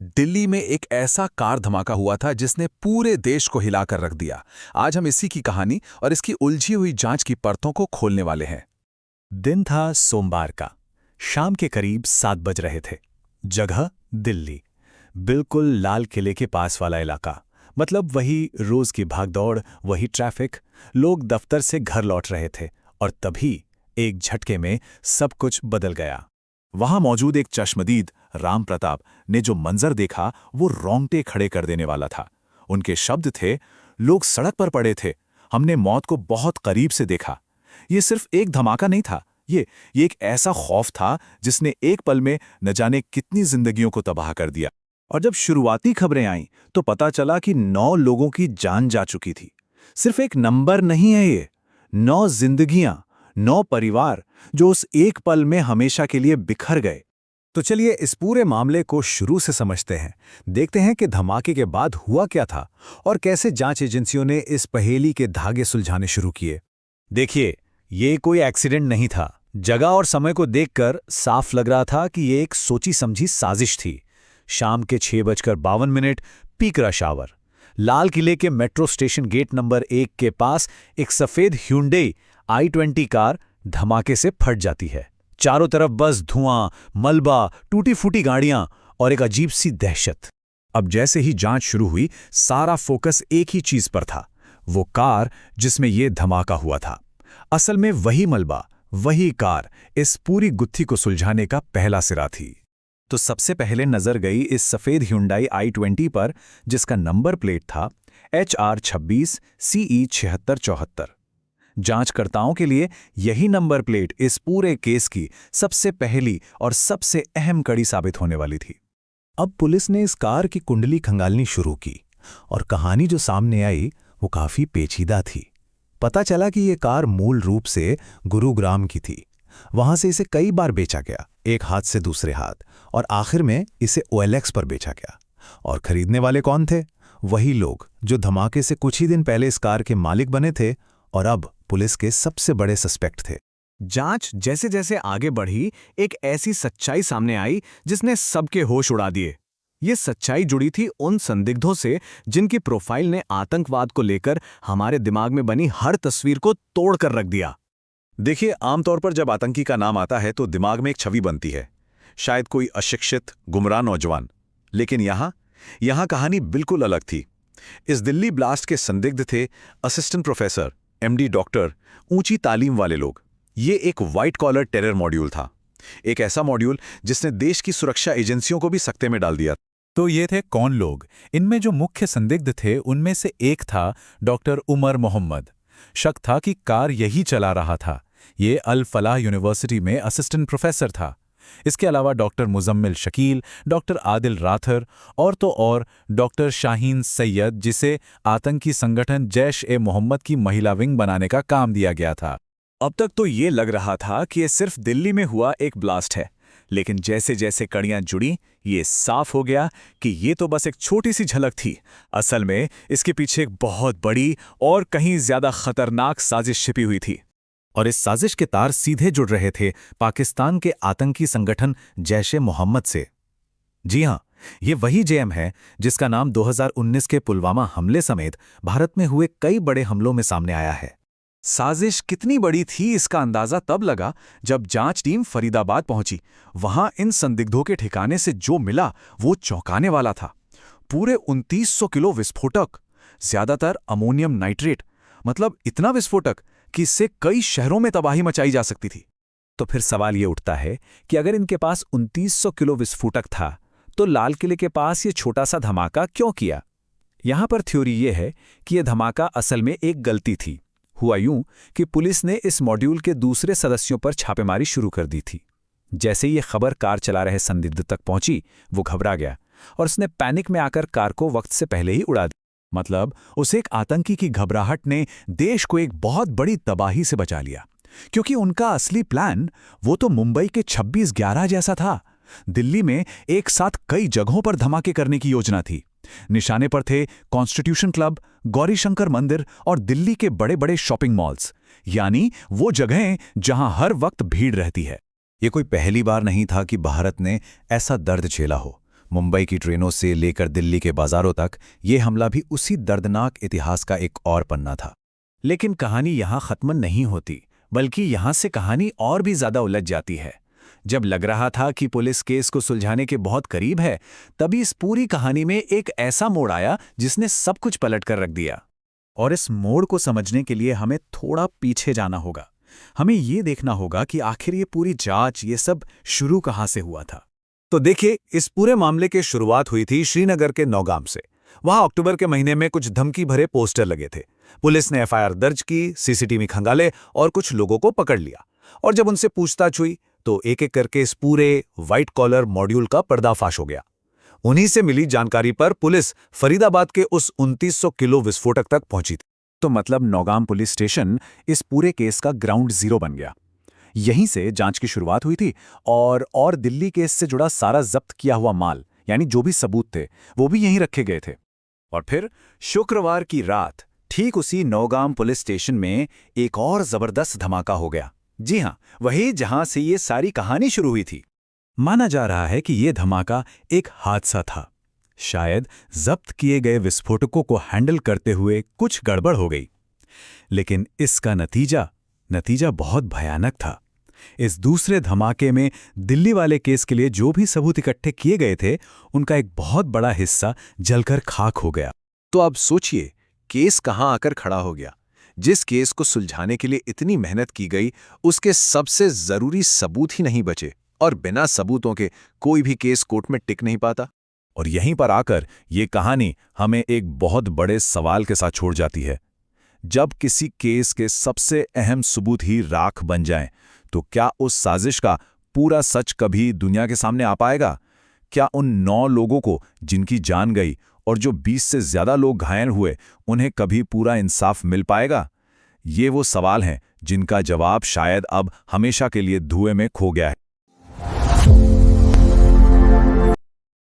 दिल्ली में एक ऐसा कार धमाका हुआ था जिसने पूरे देश को हिलाकर रख दिया। आज हम इसी की कहानी और इसकी उलझी हुई जांच की परतों को खोलने वाले हैं। दिन था सोमवार का। शाम के करीब 7 बज रहे थे। जगह दिल्ली, बिल्कुल लाल किले के पास वाला इलाका। मतलब वही रोज की भागदौड़, वही ट्रैफिक। लोग दफ्तर से घर लौट रहे थे और तभी एक झटके में सब कुछ बदल गया। वहां मौजूद एक चश्मदीद राम प्रताप ने जो मंजर देखा वो रोंगटे खड़े कर देने वाला था। उनके शब्द थे, लोग सड़क पर पड़े थे, हमने मौत को बहुत करीब से देखा। ये सिर्फ एक धमाका नहीं था, ये एक ऐसा खौफ था जिसने एक पल में न जाने कितनी जिंदगियों को तबाह कर दिया। और जब शुरुआती खबरें आईं तो पता चला कि 9 लोगों की जान जा चुकी थी। सिर्फ एक नंबर नहीं है ये, 9 जिंदगियां, 9 परिवार जो उस एक पल में हमेशा के लिए बिखर गए। तो चलिए इस पूरे मामले को शुरू से समझते हैं। देखते हैं कि धमाके के बाद हुआ क्या था और कैसे जांच एजेंसियों ने इस पहेली के धागे सुलझाने शुरू किए। देखिए, ये कोई एक्सीडेंट नहीं था। जगह और समय को देखकर साफ लग रहा था कि ये एक सोची समझी साजिश थी। शाम के 6:52, पीक रश आवर। लाल किले के मेट्रो स्टेशन गेट नंबर 1 के पास एक सफेद Hyundai i20 कार धमाके से फट जाती है। चारों तरफ बस धुआं, मलबा, टूटी फूटी गाड़ियां और एक अजीब सी दहशत। अब जैसे ही जांच शुरू हुई, सारा फोकस एक ही चीज पर था, वो कार जिसमें ये धमाका हुआ था। असल में वही मलबा, वही कार इस पूरी गुत्थी को सुलझाने का पहला सिरा थी। तो सबसे पहले नजर गई इस सफेद Hyundai i20 पर, जिसका नंबर प्लेट था HR26 CE 7674। जांचकर्ताओं के लिए यही नंबर प्लेट इस पूरे केस की सबसे पहली और सबसे अहम कड़ी साबित होने वाली थी। अब पुलिस ने इस कार की कुंडली खंगालनी शुरू की और कहानी जो सामने आई वो काफी पेचीदा थी। पता चला कि ये कार मूल रूप से गुरुग्राम की थी। वहां से इसे कई बार बेचा गया, एक हाथ से दूसरे हाथ, और आखिर में इसे OLX पर बेचा गया। और खरीदने वाले कौन थे? वही लोग जो धमाके से कुछ ही दिन पहले इस कार के मालिक बने थे और अब पुलिस के सबसे बड़े सस्पेक्ट थे। जांच जैसे जैसे आगे बढ़ी, एक ऐसी सच्चाई सामने आई जिसने सबके होश उड़ा दिए। ये सच्चाई जुड़ी थी उन संदिग्धों से जिनकी प्रोफाइल ने आतंकवाद को लेकर हमारे दिमाग में बनी हर तस्वीर को तोड़ कर रख दिया। देखिए, आमतौर पर जब आतंकी का नाम आता है तो दिमाग में एक छवि बनती है, शायद कोई अशिक्षित गुमराह नौजवान। लेकिन यहां कहानी बिल्कुल अलग थी। इस दिल्ली ब्लास्ट के संदिग्ध थे असिस्टेंट प्रोफेसर, MD डॉक्टर, ऊंची तालीम वाले लोग। ये एक व्हाइट कॉलर टेरर मॉड्यूल था, एक ऐसा मॉड्यूल जिसने देश की सुरक्षा एजेंसियों को भी सकते में डाल दिया। तो ये थे कौन लोग? इनमें जो मुख्य संदिग्ध थे उनमें से एक था डॉक्टर उमर मोहम्मद। शक था कि कार यही चला रहा था। ये अल फलाह यूनिवर्सिटी में असिस्टेंट प्रोफेसर था। इसके अलावा doctor Muzammil Shakeel, doctor Adil rather और तो और डॉक्टर शाहीन सैयद, जिसे आतंकी संगठन जैश-ए-मोहम्मद की महिला विंग बनाने का काम दिया गया था। अब तक तो ये लग रहा था कि ये सिर्फ दिल्ली में हुआ एक ब्लास्ट है, लेकिन जैसे जैसे कड़ियां जुड़ी, ये साफ हो गया कि ये तो बस एक छोटी सी झलक थी। असल में इसके पीछे एक बहुत बड़ी और कहीं ज्यादा खतरनाक साजिश छिपी हुई थी। और इस साजिश के तार सीधे जुड़ रहे थे पाकिस्तान के आतंकी संगठन जैश-ए-मोहम्मद से। जी हां, ये वही JM है जिसका नाम 2019 के पुलवामा हमले समेत भारत में हुए कई बड़े हमलों में सामने आया है। साजिश कितनी बड़ी थी इसका अंदाजा तब लगा जब जांच टीम फरीदाबाद पहुंची। वहां इन संदिग्धों के ठिकाने से जो मिला वो चौंकाने वाला था। पूरे 2900 किलो विस्फोटक, ज्यादातर अमोनियम नाइट्रेट। मतलब इतना विस्फोटक कि इससे कई शहरों में तबाही मचाई जा सकती थी। तो फिर सवाल ये उठता है कि अगर इनके पास 2900 किलो विस्फोटक था तो लाल किले के पास ये छोटा सा धमाका क्यों किया? यहां पर थ्योरी ये है कि यह धमाका असल में एक गलती थी। हुआ यूं कि पुलिस ने इस मॉड्यूल के दूसरे सदस्यों पर छापेमारी शुरू कर दी थी। जैसे ये खबर कार चला रहे संदिग्ध तक पहुंची, वो घबरा गया और उसने पैनिक में आकर कार को वक्त से पहले ही उड़ा दिया। मतलब उस एक आतंकी की घबराहट ने देश को एक बहुत बड़ी तबाही से बचा लिया, क्योंकि उनका असली प्लान वो तो मुंबई के 26/11 जैसा था। दिल्ली में एक साथ कई जगहों पर धमाके करने की योजना थी। निशाने पर थे कॉन्स्टिट्यूशन क्लब, गौरीशंकर मंदिर और दिल्ली के बड़े बड़े शॉपिंग मॉल्स, यानी वो जगहें जहां हर वक्त भीड़ रहती है। ये कोई पहली बार नहीं था कि भारत ने ऐसा दर्द झेला हो। मुंबई की ट्रेनों से लेकर दिल्ली के बाजारों तक ये हमला भी उसी दर्दनाक इतिहास का एक और पन्ना था। लेकिन कहानी यहाँ खत्म नहीं होती, बल्कि यहाँ से कहानी और भी ज्यादा उलझ जाती है। जब लग रहा था कि पुलिस केस को सुलझाने के बहुत करीब है, तभी इस पूरी कहानी में एक ऐसा मोड़ आया जिसने सब कुछ पलट कर रख दिया। और इस मोड़ को समझने के लिए हमें थोड़ा पीछे जाना होगा। हमें ये देखना होगा कि आखिर ये पूरी जांच, ये सब शुरू कहाँ से हुआ था। तो देखिए, इस पूरे मामले की शुरुआत हुई थी श्रीनगर के नौगाम से। वहां अक्टूबर के महीने में कुछ धमकी भरे पोस्टर लगे थे। पुलिस ने एफआईआर दर्ज की, सीसीटीवी खंगाले और कुछ लोगों को पकड़ लिया। और जब उनसे पूछताछ हुई तो एक एक करके इस पूरे व्हाइट कॉलर मॉड्यूल का पर्दाफाश हो गया। उन्हीं से मिली जानकारी पर पुलिस फरीदाबाद के उस 2900 किलो विस्फोटक तक पहुंची थी। तो मतलब नौगाम पुलिस स्टेशन इस पूरे केस का ग्राउंड जीरो बन गया। यहीं से जांच की शुरुआत हुई थी और दिल्ली केस से जुड़ा सारा जब्त किया हुआ माल, यानी जो भी सबूत थे, वो भी यहीं रखे गए थे। और फिर शुक्रवार की रात ठीक उसी नौगाम पुलिस स्टेशन में एक और जबरदस्त धमाका हो गया। जी हां, वही जहां से ये सारी कहानी शुरू हुई थी। माना जा रहा है कि ये धमाका एक हादसा था। शायद जब्त किए गए विस्फोटकों को हैंडल करते हुए कुछ गड़बड़ हो गई। लेकिन इसका नतीजा बहुत भयानक था। इस दूसरे धमाके में दिल्ली वाले केस के लिए जो भी सबूत इकट्ठे किए गए थे, उनका एक बहुत बड़ा हिस्सा जलकर खाक हो गया। तो अब सोचिए, केस कहां आकर खड़ा हो गया। जिस केस को सुलझाने के लिए इतनी मेहनत की गई, उसके सबसे जरूरी सबूत ही नहीं बचे, और बिना सबूतों के कोई भी केस कोर्ट में टिक नहीं पाता। और यहीं पर आकर ये कहानी हमें एक बहुत बड़े सवाल के साथ छोड़ जाती है। जब किसी केस के सबसे अहम सबूत ही राख बन जाएं, तो क्या उस साजिश का पूरा सच कभी दुनिया के सामने आ पाएगा? क्या उन 9 लोगों को जिनकी जान गई और जो 20 से ज्यादा लोग घायल हुए, उन्हें कभी पूरा इंसाफ मिल पाएगा? ये वो सवाल हैं जिनका जवाब शायद अब हमेशा के लिए धुएं में खो गया है।